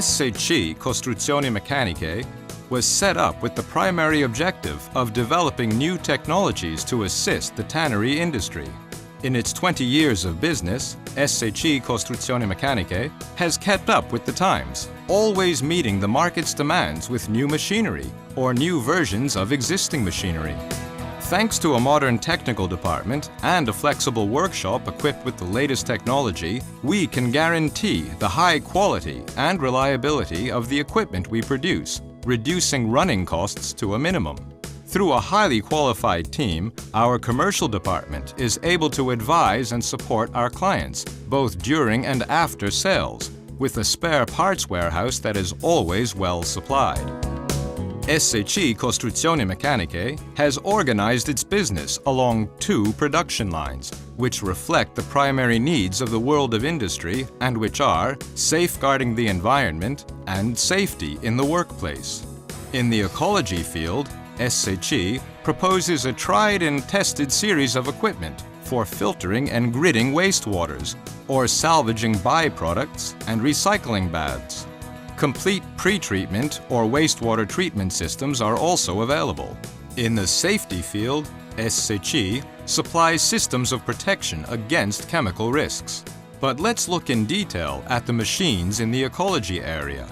SCC Costruzioni Meccaniche was set up with the primary objective of developing new technologies to assist the tannery industry. In its 20 years of business, SCC Costruzioni Meccaniche has kept up with the times, always meeting the market's demands with new machinery or new versions of existing machinery. Thanks to a modern technical department and a flexible workshop equipped with the latest technology, we can guarantee the high quality and reliability of the equipment we produce, reducing running costs to a minimum. Through a highly qualified team, our commercial department is able to advise and support our clients, both during and after sales, with a spare parts warehouse that is always well supplied. SCC Costruzioni Meccaniche has organized its business along 2 production lines, which reflect the primary needs of the world of industry and which are safeguarding the environment and safety in the workplace. In the ecology field, SCC proposes a tried and tested series of equipment for filtering and gridding wastewaters, or salvaging byproducts and recycling baths. Complete pre-treatment or wastewater treatment systems are also available. In the safety field, SCC supplies systems of protection against chemical risks. But let's look in detail at the machines in the ecology area.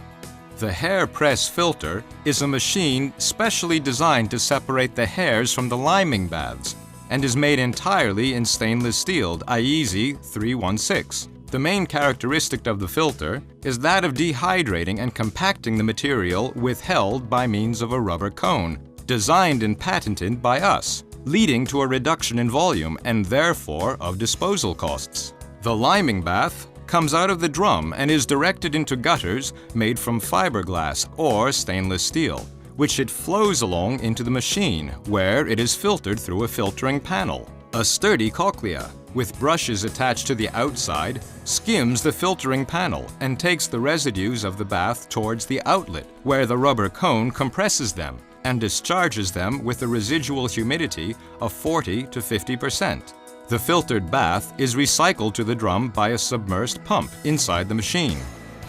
The hair press filter is a machine specially designed to separate the hairs from the liming baths and is made entirely in stainless steel english2018. The main characteristic of the filter is that of dehydrating and compacting the material withheld by means of a rubber cone, designed and patented by us, leading to a reduction in volume and therefore of disposal costs. The liming bath comes out of the drum and is directed into gutters made from fiberglass or stainless steel, which it flows along into the machine, where it is filtered through a filtering panel. A sturdy cochlea, with brushes attached to the outside, skims the filtering panel and takes the residues of the bath towards the outlet, where the rubber cone compresses them and discharges them with a residual humidity of 40 to 50%. The filtered bath is recycled to the drum by a submersed pump inside the machine.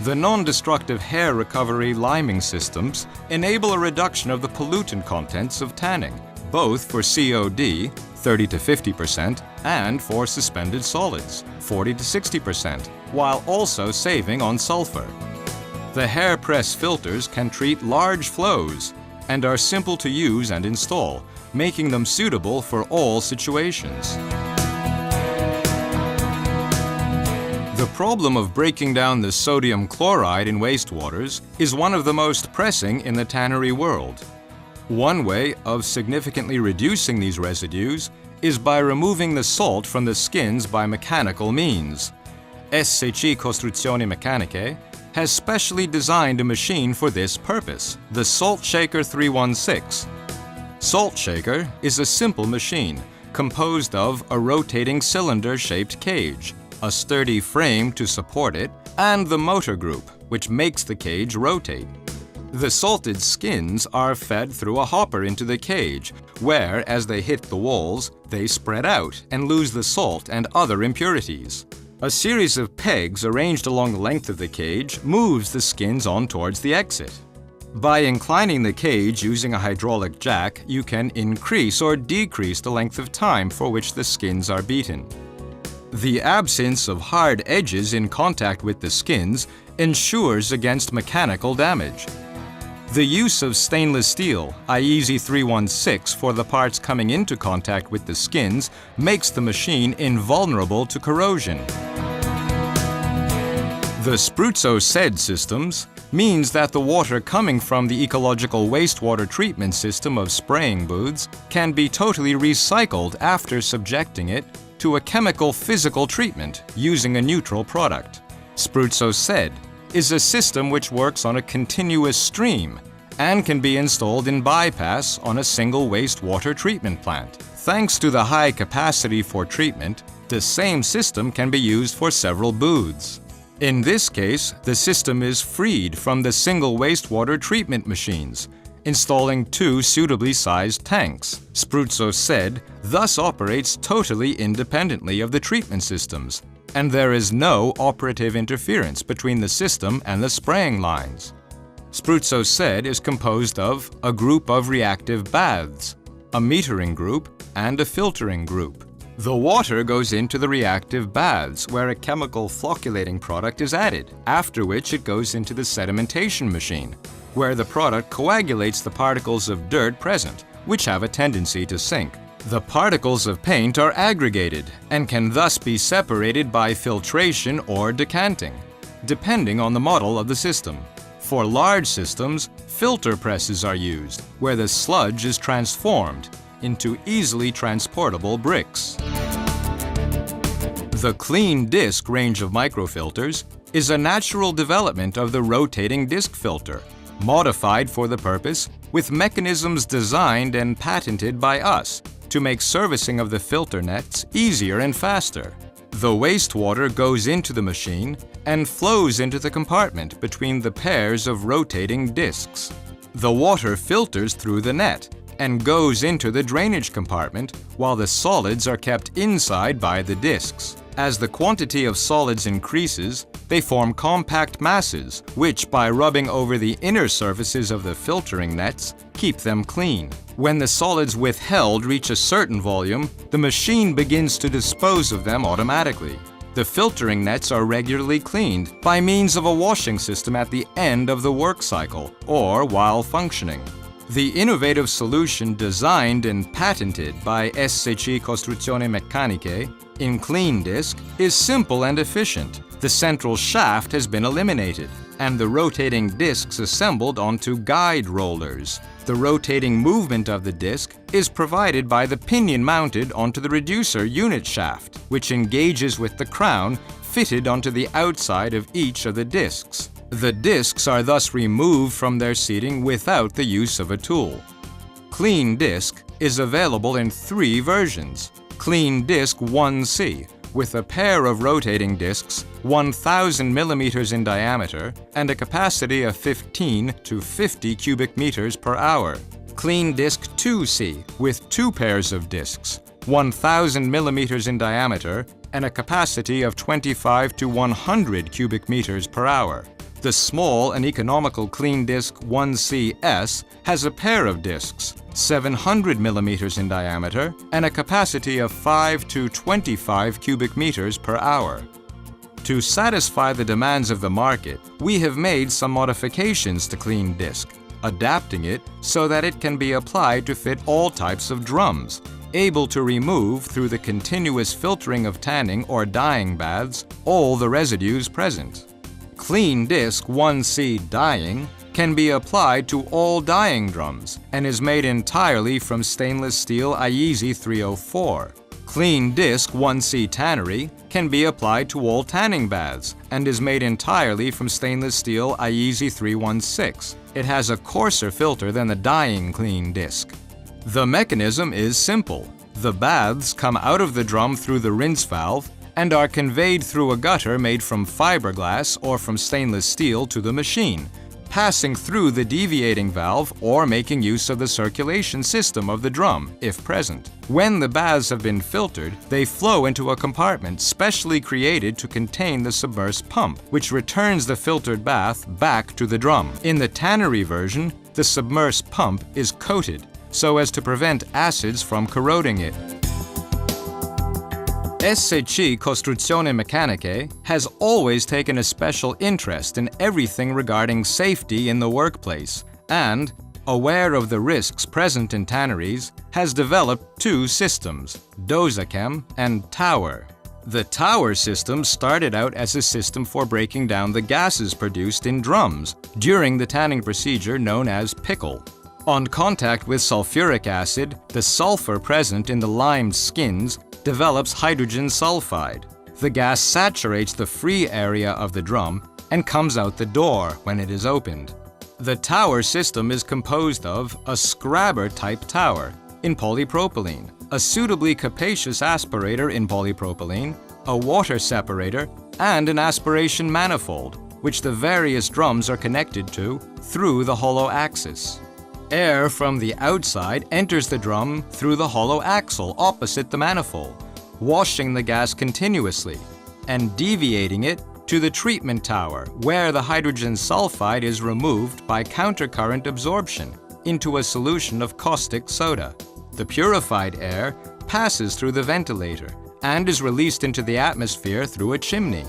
The non-destructive hair recovery liming systems enable a reduction of the pollutant contents of tanning, both for COD, 30 to 50%, and for suspended solids, 40 to 60%, while also saving on sulfur. The hair press filters can treat large flows and are simple to use and install, making them suitable for all situations. The problem of breaking down the sodium chloride in wastewaters is one of the most pressing in the tannery world. One way of significantly reducing these residues is by removing the salt from the skins by mechanical means. SCC Costruzioni Meccaniche has specially designed a machine for this purpose, the Salt Shaker 316. Salt Shaker is a simple machine composed of a rotating cylinder-shaped cage, a sturdy frame to support it, and the motor group, which makes the cage rotate. The salted skins are fed through a hopper into the cage, where, as they hit the walls, they spread out and lose the salt and other impurities. A series of pegs arranged along the length of the cage moves the skins on towards the exit. By inclining the cage using a hydraulic jack, you can increase or decrease the length of time for which the skins are beaten. The absence of hard edges in contact with the skins ensures against mechanical damage. The use of stainless steel, english2018, for the parts coming into contact with the skins makes the machine invulnerable to corrosion. The Spruzzo SED systems means that the water coming from the ecological wastewater treatment system of spraying booths can be totally recycled after subjecting it to a chemical physical treatment using a neutral product. Spruzzo SED is a system which works on a continuous stream and can be installed in bypass on a single wastewater treatment plant. Thanks to the high capacity for treatment, the same system can be used for several booths. In this case, the system is freed from the single wastewater treatment machines installing 2 suitably sized tanks. Spruzzo said, thus operates totally independently of the treatment systems, and there is no operative interference between the system and the spraying lines. Spruzzo said is composed of a group of reactive baths, a metering group, and a filtering group. The water goes into the reactive baths where a chemical flocculating product is added, after which it goes into the sedimentation machine, where the product coagulates the particles of dirt present, which have a tendency to sink. The particles of paint are aggregated and can thus be separated by filtration or decanting, depending on the model of the system. For large systems, filter presses are used, where the sludge is transformed into easily transportable bricks. The clean disc range of microfilters is a natural development of the rotating disc filter, modified for the purpose with mechanisms designed and patented by us to make servicing of the filter nets easier and faster. The wastewater goes into the machine and flows into the compartment between the pairs of rotating discs. The water filters through the net and goes into the drainage compartment while the solids are kept inside by the discs. As the quantity of solids increases, they form compact masses, which, by rubbing over the inner surfaces of the filtering nets, keep them clean. When the solids withheld reach a certain volume, the machine begins to dispose of them automatically. The filtering nets are regularly cleaned by means of a washing system at the end of the work cycle or while functioning. The innovative solution designed and patented by SC Costruzioni Meccaniche in clean disc is simple and efficient. The central shaft has been eliminated, and the rotating discs assembled onto guide rollers. The rotating movement of the disc is provided by the pinion mounted onto the reducer unit shaft, which engages with the crown fitted onto the outside of each of the discs. The discs are thus removed from their seating without the use of a tool. Clean disc is available in 3 versions. Clean disc 1C, with a pair of rotating discs 1,000 millimeters in diameter and a capacity of 15 to 50 cubic meters per hour. Clean disc 2C, with 2 pairs of discs 1,000 millimeters in diameter and a capacity of 25 to 100 cubic meters per hour. The small and economical clean disc 1CS has a pair of discs 700 millimeters in diameter and a capacity of 5 to 25 cubic meters per hour. To satisfy the demands of the market, we have made some modifications to clean disc, adapting it so that it can be applied to fit all types of drums, able to remove through the continuous filtering of tanning or dyeing baths all the residues present. Clean disc 1C dyeing can be applied to all dyeing drums and is made entirely from stainless steel IEZ 304. Clean disc 1C tannery can be applied to all tanning baths and is made entirely from stainless steel IEZ 316. It has a coarser filter than the dyeing clean disc. The mechanism is simple. The baths come out of the drum through the rinse valve and are conveyed through a gutter made from fiberglass or from stainless steel to the machine, passing through the deviating valve or making use of the circulation system of the drum, if present. When the baths have been filtered, they flow into a compartment specially created to contain the submerged pump, which returns the filtered bath back to the drum. In the tannery version, the submerged pump is coated so as to prevent acids from corroding it. SC Costruzioni Meccaniche has always taken a special interest in everything regarding safety in the workplace and, aware of the risks present in tanneries, has developed 2 systems, Dosachem and Tower. The Tower system started out as a system for breaking down the gases produced in drums during the tanning procedure known as pickle. On contact with sulfuric acid, the sulfur present in the limed skins develops hydrogen sulfide. The gas saturates the free area of the drum and comes out the door when it is opened. The tower system is composed of a scrabber-type tower in polypropylene, a suitably capacious aspirator in polypropylene, a water separator, and an aspiration manifold, which the various drums are connected to through the hollow axis. Air from the outside enters the drum through the hollow axle opposite the manifold, washing the gas continuously and deviating it to the treatment tower, where the hydrogen sulfide is removed by countercurrent absorption into a solution of caustic soda. The purified air passes through the ventilator and is released into the atmosphere through a chimney.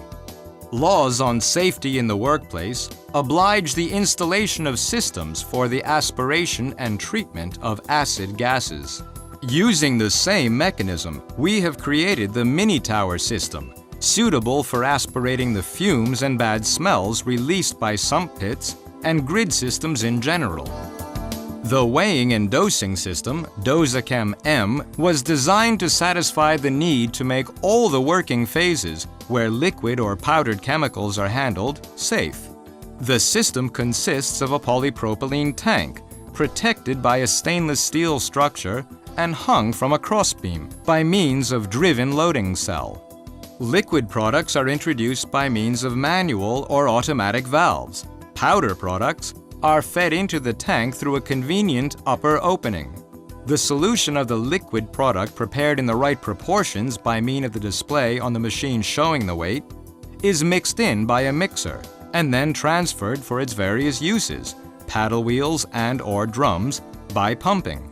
Laws on safety in the workplace oblige the installation of systems for the aspiration and treatment of acid gases. Using the same mechanism, we have created the mini tower system, suitable for aspirating the fumes and bad smells released by sump pits and grid systems in general. The weighing and dosing system, Dosachem M, was designed to satisfy the need to make all the working phases, where liquid or powdered chemicals are handled, safe. The system consists of a polypropylene tank, protected by a stainless steel structure and hung from a crossbeam by means of driven loading cell. Liquid products are introduced by means of manual or automatic valves. Powder products are fed into the tank through a convenient upper opening. The solution of the liquid product prepared in the right proportions by means of the display on the machine showing the weight is mixed in by a mixer and then transferred for its various uses, paddle wheels and/or drums, by pumping.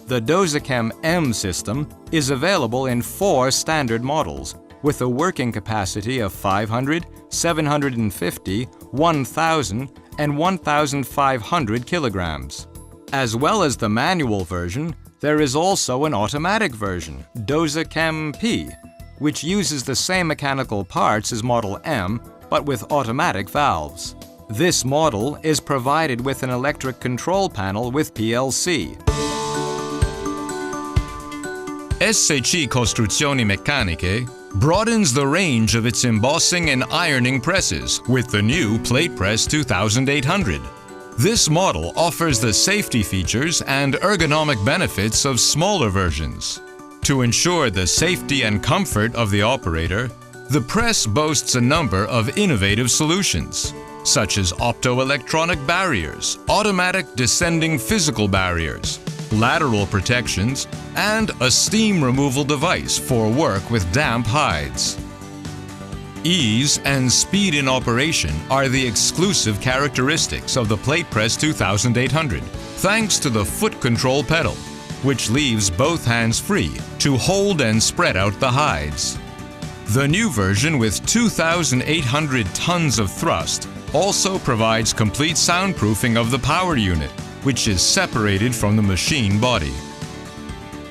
The Dosachem M system is available in 4 standard models with a working capacity of 500, 750, 1,000, and 1,500 kilograms. As well as the manual version, there is also an automatic version, Dosachem P, which uses the same mechanical parts as Model M, but with automatic valves. This model is provided with an electric control panel with PLC. SC Costruzioni Meccaniche broadens the range of its embossing and ironing presses with the new Plate Press 2800. This model offers the safety features and ergonomic benefits of smaller versions. To ensure the safety and comfort of the operator, the press boasts a number of innovative solutions, such as optoelectronic barriers, automatic descending physical barriers, lateral protections, and a steam removal device for work with damp hides. Ease and speed in operation are the exclusive characteristics of the Plate Press 2800, thanks to the foot control pedal, which leaves both hands free to hold and spread out the hides. The new version with 2,800 tons of thrust also provides complete soundproofing of the power unit, which is separated from the machine body.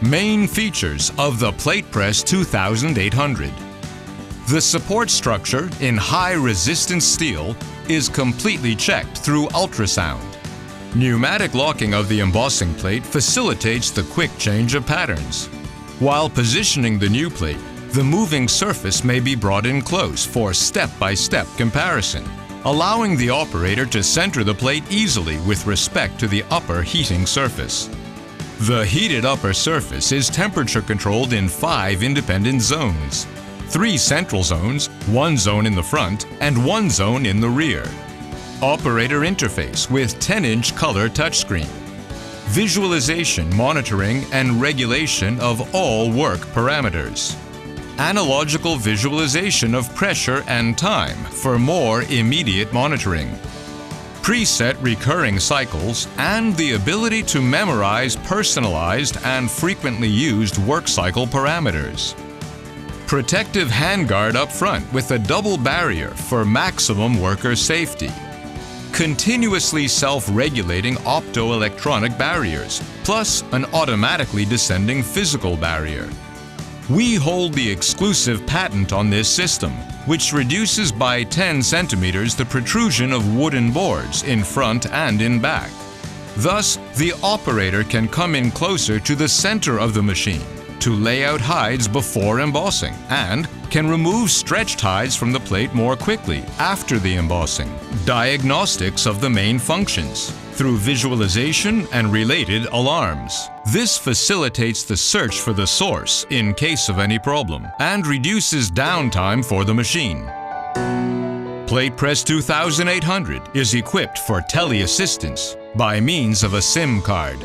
Main features of the Plate Press 2800. The support structure in high-resistance steel is completely checked through ultrasound. Pneumatic locking of the embossing plate facilitates the quick change of patterns. While positioning the new plate, the moving surface may be brought in close for step-by-step comparison, allowing the operator to center the plate easily with respect to the upper heating surface. The heated upper surface is temperature controlled in 5 independent zones, 3 central zones, 1 zone in the front, and 1 zone in the rear. Operator interface with 10-inch color touchscreen. Visualization, monitoring, and regulation of all work parameters. Analogical visualization of pressure and time for more immediate monitoring. Preset recurring cycles and the ability to memorize personalized and frequently used work cycle parameters. Protective handguard up front with a double barrier for maximum worker safety. Continuously self-regulating optoelectronic barriers, plus an automatically descending physical barrier. We hold the exclusive patent on this system, which reduces by 10 centimeters the protrusion of wooden boards in front and in back. Thus, the operator can come in closer to the center of the machine to lay out hides before embossing and can remove stretched hides from the plate more quickly after the embossing. Diagnostics of the main functions through visualization and related alarms. This facilitates the search for the source in case of any problem and reduces downtime for the machine. Plate Press 2800 is equipped for teleassistance, by means of a SIM card.